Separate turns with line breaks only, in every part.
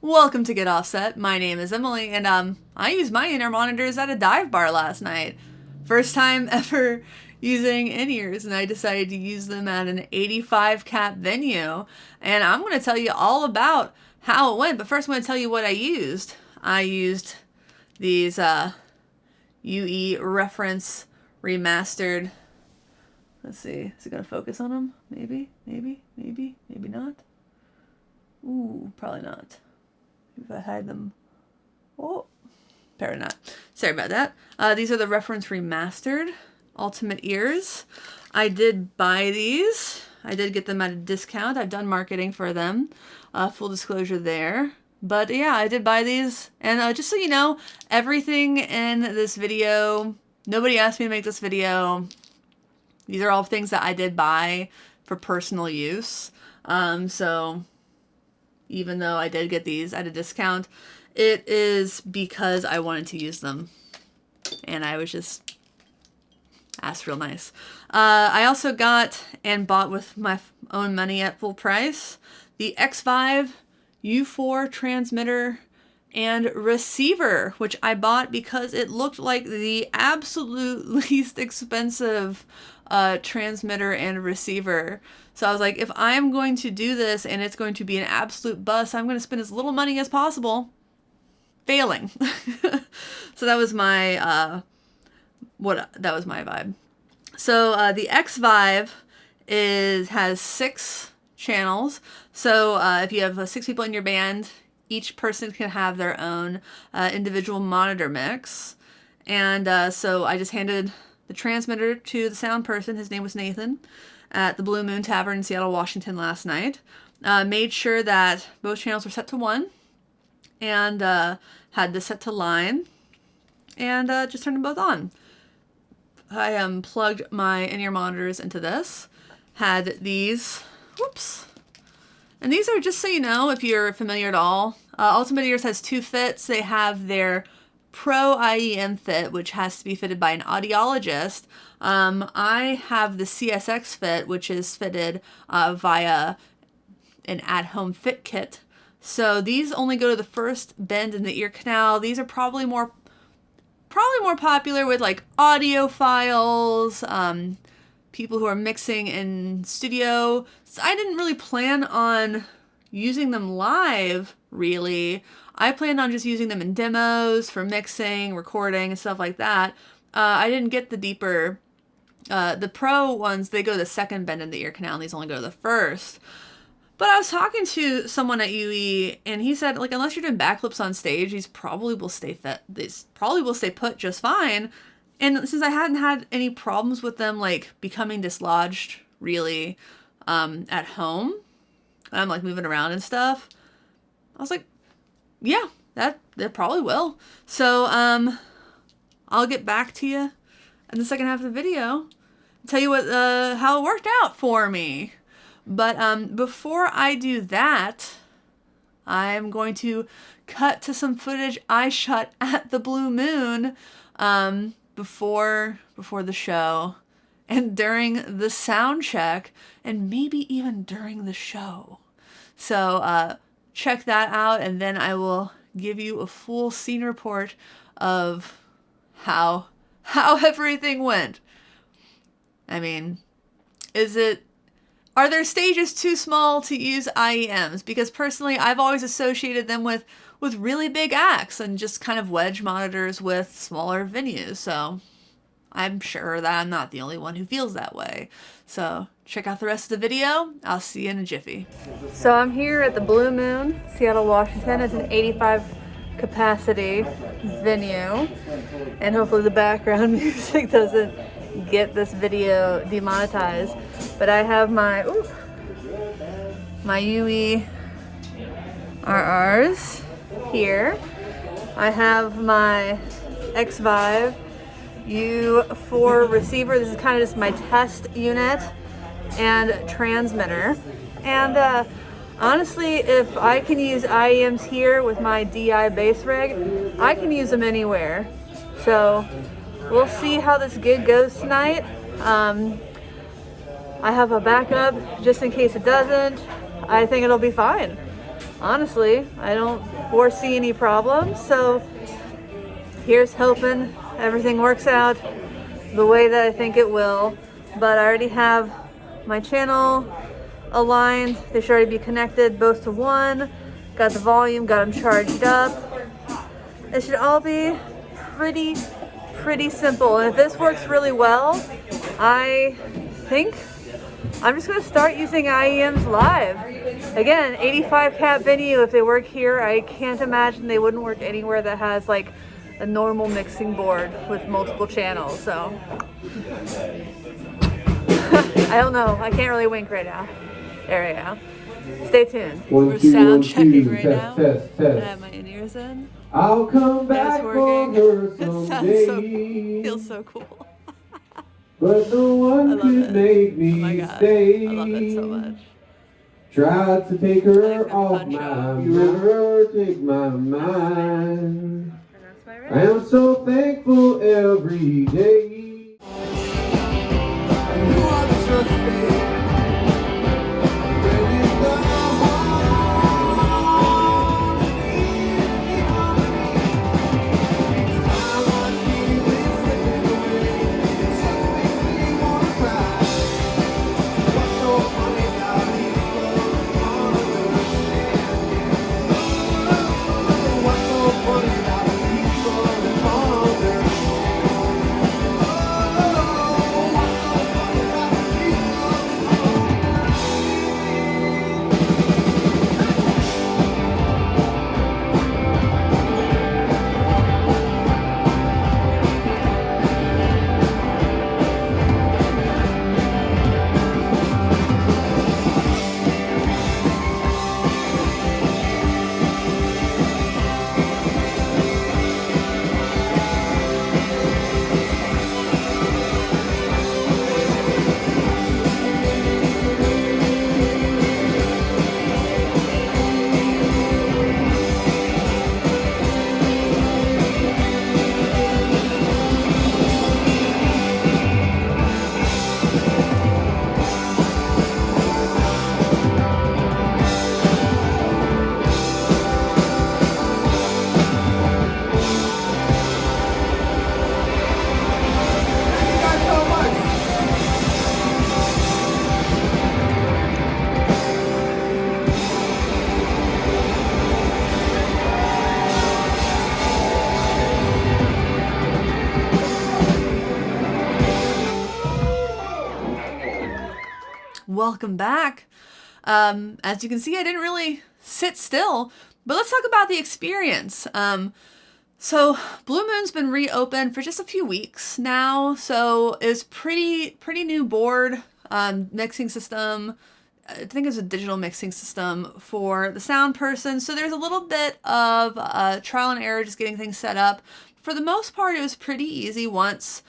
Welcome to Get Offset. My name is Emily, and I used my in-ear monitors at a dive bar last night. First time ever using in-ears, and I decided to use them at an 85 cap venue. And I'm going to tell you all about how it went, but first I'm going to tell you what I used. I used these UE reference remastered. Let's see, is it going to focus on them? Maybe not. Ooh, probably not. If I hide them. Oh, apparently not. Sorry about that. These are the reference remastered Ultimate Ears. I did buy these. I did get them at a discount. I've done marketing for them. Full disclosure there. But yeah, I did buy these. And just so you know, everything in this video, nobody asked me to make this video. These are all things that I did buy for personal use. So even though I did get these at a discount, it is because I wanted to use them. And I was just asked real nice. I also got and bought with my own money at full price the X5 U4 transmitter and receiver, which I bought because it looked like the absolute least expensive transmitter and receiver. So I was like, if I'm going to do this and it's going to be an absolute bust, I'm going to spend as little money as possible failing. So that was my that was my vibe. So the X5 has 6 channels. So if you have 6 people in your band, each person can have their own individual monitor mix. And so I just handed the transmitter to the sound person. His name was Nathan, at the Blue Moon Tavern in Seattle, Washington last night. Made sure that both channels were set to 1 and had this set to line, and just turned them both on. I plugged my in-ear monitors into this. Had these, whoops. And these are, just so you know, if you're familiar at all, Ultimate Ears has 2 fits. They have their Pro IEM fit, which has to be fitted by an audiologist. I have the CSX fit, which is fitted via an at-home fit kit. So these only go to the first bend in the ear canal. These are probably more popular with like audiophiles, people who are mixing in studio. So I didn't really plan on using them live, really. I planned on just using them in demos for mixing, recording, and stuff like that. I didn't get the deeper, the Pro ones, they go to the second bend in the ear canal, and these only go to the first. But I was talking to someone at UE, and he said, like, unless you're doing backflips on stage, these probably will stay put just fine. And since I hadn't had any problems with them, like, becoming dislodged, really, at home, and I'm, like, moving around and stuff, I was like, yeah, that probably will. So, I'll get back to you in the second half of the video and tell you what, how it worked out for me. But before I do that, I'm going to cut to some footage I shot at the Blue Moon before the show and during the sound check and maybe even during the show. So check that out, and then I will give you a full scene report of how everything went. I mean, are their stages too small to use IEMs? Because personally, I've always associated them with really big acts and just kind of wedge monitors with smaller venues. So I'm sure that I'm not the only one who feels that way. So check out the rest of the video. I'll see you in a jiffy. So I'm here at the Blue Moon, Seattle, Washington. It's an 85 capacity venue. And hopefully the background music doesn't get this video demonetized. But I have my UE RRs here. I have my X5 U4 receiver. This is kind of just my test unit and transmitter. And honestly, if I can use IEMs here with my DI bass rig, I can use them anywhere. So we'll see how this gig goes tonight. I have a backup just in case it doesn't. I think it'll be fine. honestly, I don't foresee any problems. So here's hoping everything works out the way that I think it will. But I already have my channel aligned. They should already be connected both to one. Got the volume, got them charged up. It should all be pretty simple. And if this works really well, I think I'm just gonna start using IEMs live. Again, 85 cap venue, if they work here, I can't imagine they wouldn't work anywhere that has like a normal mixing board with multiple channels. So I don't know, I can't really wink right now. There we go. Stay tuned. We're sound checking right now.
Test.
I have my in-ears in.
I'll come back for her someday.
Feels so cool.
But no one could make me stay.
I love it so much.
Tried to take her off my river, take my mind.
And that's my
I am so thankful every day.
Welcome back. As you can see, I didn't really sit still, but let's talk about the experience. So Blue Moon's been reopened for just a few weeks now, so it's pretty new board, mixing system. I think it's a digital mixing system for the sound person. So there's a little bit of trial and error just getting things set up. For the most part, it was pretty easy once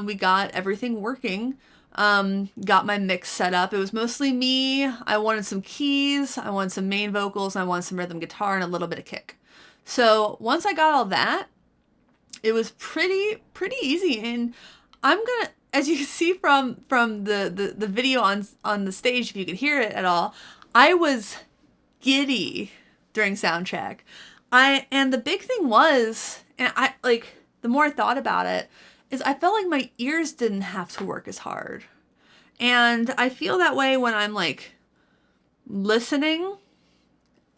we got everything working. Got my mix set up. It was mostly me. I wanted some keys, I wanted some main vocals, and I wanted some rhythm guitar and a little bit of kick. So once I got all that, it was pretty easy. And I'm gonna, as you can see from the video on the stage, if you could hear it at all, I was giddy during sound check. And the big thing was, and I like, the more I thought about it, is I felt like my ears didn't have to work as hard. And I feel that way when I'm like listening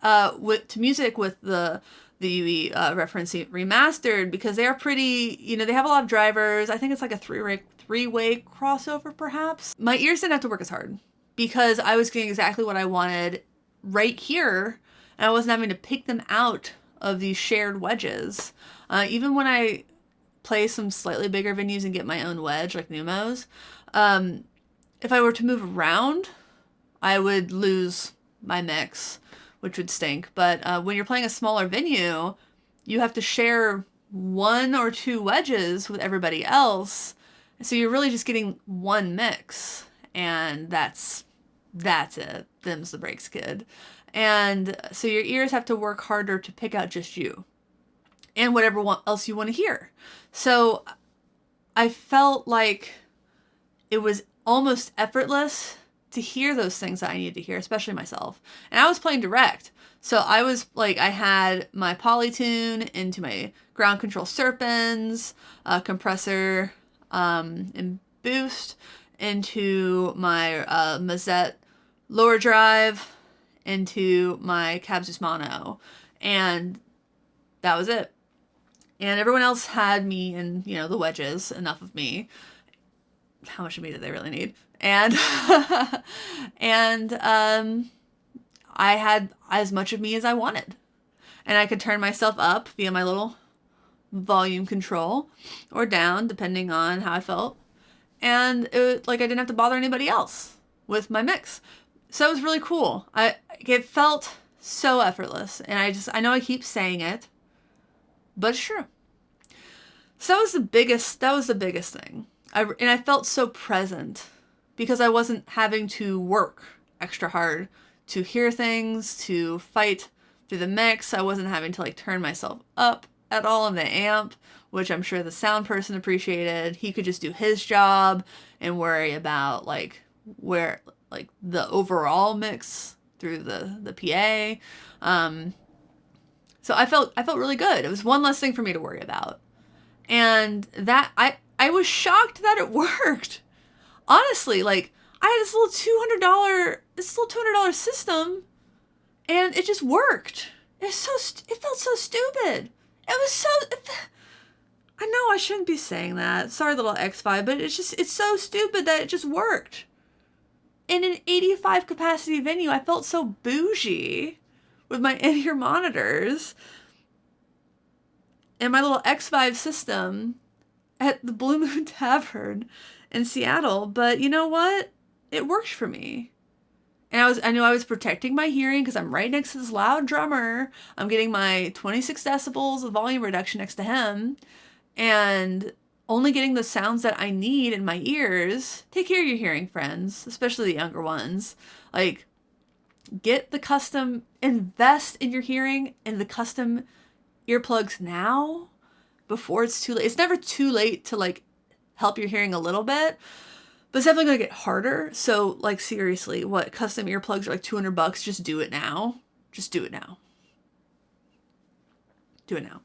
to music with the UE reference remastered, because they are pretty, they have a lot of drivers. I think it's like a three-way crossover perhaps. My ears didn't have to work as hard because I was getting exactly what I wanted right here, and I wasn't having to pick them out of these shared wedges. Even when I play some slightly bigger venues and get my own wedge, like Numos, if I were to move around, I would lose my mix, which would stink. But when you're playing a smaller venue, you have to share one or two wedges with everybody else. So you're really just getting one mix, and that's it. Them's the breaks, kid. And so your ears have to work harder to pick out just you and whatever else you want to hear. So I felt like it was almost effortless to hear those things that I needed to hear, especially myself. And I was playing direct, So I was like, I had my Polytune into my ground control Serpens, compressor, and boost into my Mazette lower drive, into my Cabzus Mono, and that was it. And everyone else had me in, the wedges, enough of me. How much of me did they really need? And and I had as much of me as I wanted. And I could turn myself up via my little volume control, or down, depending on how I felt. And I didn't have to bother anybody else with my mix. So it was really cool. It felt so effortless. And I know I keep saying it, but it's true. So that was the biggest thing. I felt so present because I wasn't having to work extra hard to hear things, to fight through the mix. I wasn't having to turn myself up at all in the amp, which I'm sure the sound person appreciated. He could just do his job and worry about where the overall mix through the PA. So I felt really good. It was one less thing for me to worry about. And that I was shocked that it worked. Honestly, I had this little $200 system, and it just worked. It felt so stupid. I know I shouldn't be saying that. Sorry, little X5, but it's so stupid that it just worked. In an 85 capacity venue, I felt so bougie with my in-ear monitors and my little X5 system at the Blue Moon Tavern in Seattle. But you know what? It worked for me. And I knew I was protecting my hearing because I'm right next to this loud drummer. I'm getting my 26 decibels of volume reduction next to him, and only getting the sounds that I need in my ears. Take care of your hearing, friends, especially the younger ones. Invest in your hearing and the custom earplugs now before it's too late. It's never too late to help your hearing a little bit, but it's definitely gonna get harder. So seriously, what, custom earplugs are $200? Just do it now. Just do it now. Do it now.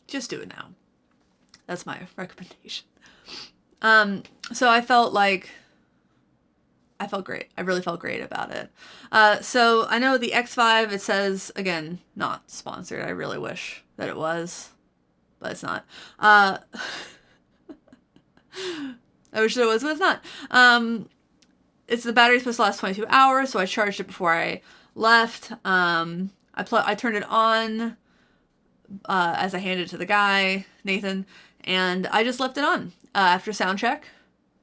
Just do it now. That's my recommendation. So I felt great. I really felt great about it. So I know the X5, it says, again, not sponsored. I really wish that it was, but it's not. I wish it was, but it's not. It's the battery's supposed to last 22 hours, so I charged it before I left. I turned it on as I handed it to the guy, Nathan, and I just left it on after sound check,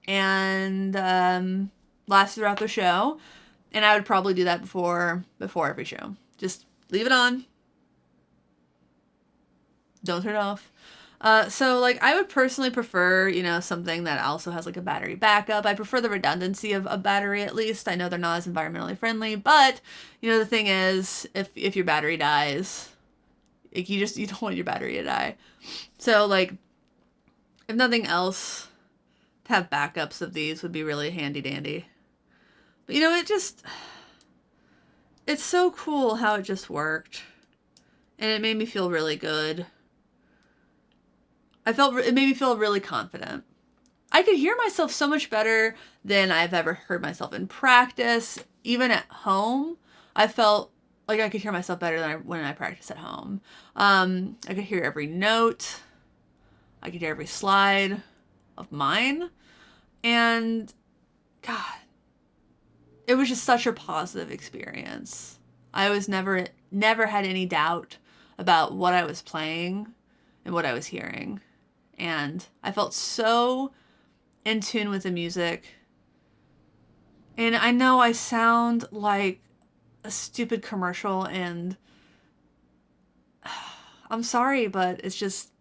and lasted throughout the show. And I would probably do that before every show. Just leave it on. Don't turn it off. So I would personally prefer, something that also has a battery backup. I prefer the redundancy of a battery, at least. I know they're not as environmentally friendly, but the thing is, if your battery dies, you don't want your battery to die. So if nothing else, to have backups of these would be really handy dandy. But it's so cool how it just worked. And it made me feel really good. It made me feel really confident. I could hear myself so much better than I've ever heard myself in practice. Even at home, I felt like I could hear myself better than when I practice at home. I could hear every note. I could hear every slide of mine. And God, it was just such a positive experience. I was never had any doubt about what I was playing and what I was hearing. And I felt so in tune with the music. And I know I sound like a stupid commercial, and I'm sorry, but it's just,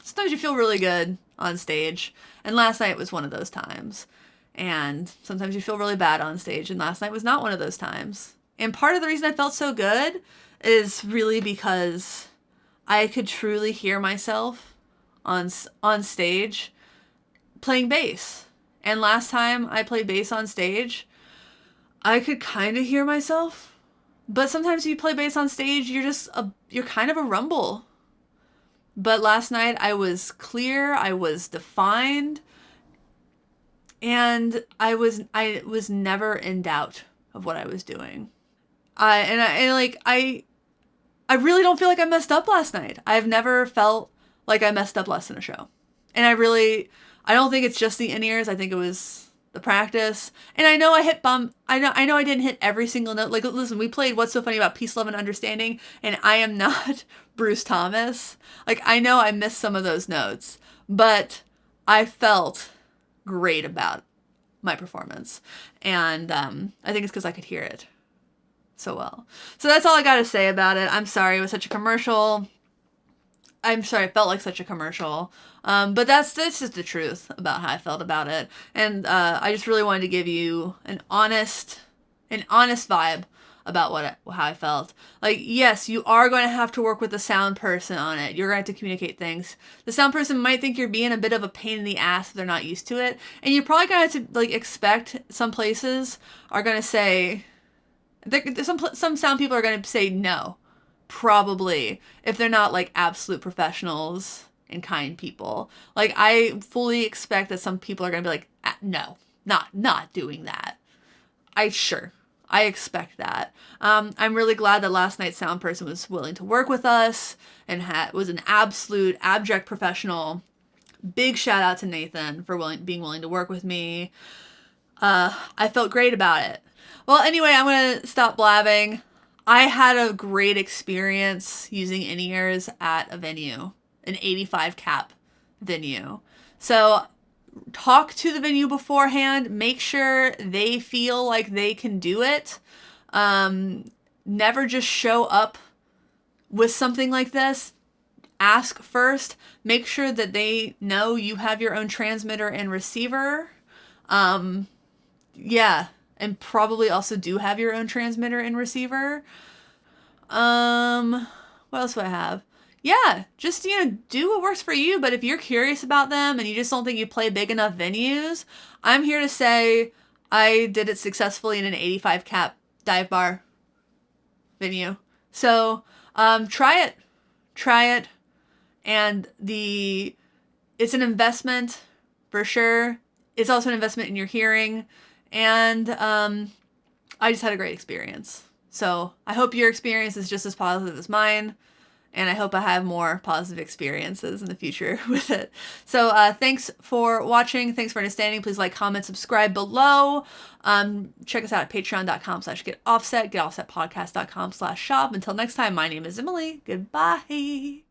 sometimes you feel really good on stage, and last night was one of those times. And sometimes you feel really bad on stage, and last night was not one of those times. And part of the reason I felt so good is really because I could truly hear myself on stage playing bass. And last time I played bass on stage, I could kind of hear myself. But sometimes when you play bass on stage, you're kind of a rumble. But last night I was clear, I was defined, and I was never in doubt of what I was doing. I really don't feel like I messed up last night. I've never felt like I messed up less than a show. And I don't think it's just the in-ears. I think it was the practice. And I know I hit bum. I know I didn't hit every single note. Like, listen, we played What's So Funny About Peace, Love, and Understanding, and I am not Bruce Thomas. Like, I know I missed some of those notes, but I felt great about my performance. And I think it's because I could hear it so well. So that's all I got to say about it. I'm sorry it was such a commercial. I'm sorry it felt like such a commercial. But that's just the truth about how I felt about it. And I just really wanted to give you an honest vibe about how I felt. Like, yes, you are going to have to work with the sound person on it. You're going to have to communicate things. The sound person might think you're being a bit of a pain in the ass if they're not used to it. And you're probably going to have to, like, expect some places are going to say, some sound people are going to say no, probably, if they're not, like, absolute professionals and kind people. Like, I fully expect that some people are going to be like, no, not doing that. I expect that. I'm really glad that last night's sound person was willing to work with us and was an absolute abject professional. Big shout out to Nathan for being willing to work with me. I felt great about it. Well, anyway, I'm going to stop blabbing. I had a great experience using in-ears at a venue, an 85 cap venue. So talk to the venue beforehand. Make sure they feel like they can do it. Never just show up with something like this. Ask first. Make sure that they know you have your own transmitter and receiver. Yeah. And probably also do have your own transmitter and receiver. What else do I have? Yeah, just, do what works for you. But if you're curious about them and you just don't think you play big enough venues, I'm here to say I did it successfully in an 85 cap dive bar venue. So, try it. And it's an investment for sure. It's also an investment in your hearing. And, I just had a great experience. So I hope your experience is just as positive as mine. And I hope I have more positive experiences in the future with it. So thanks for watching. Thanks for understanding. Please like, comment, subscribe below. Check us out at patreon.com/getoffset, getoffsetpodcast.com/shop. Until next time, my name is Emily. Goodbye.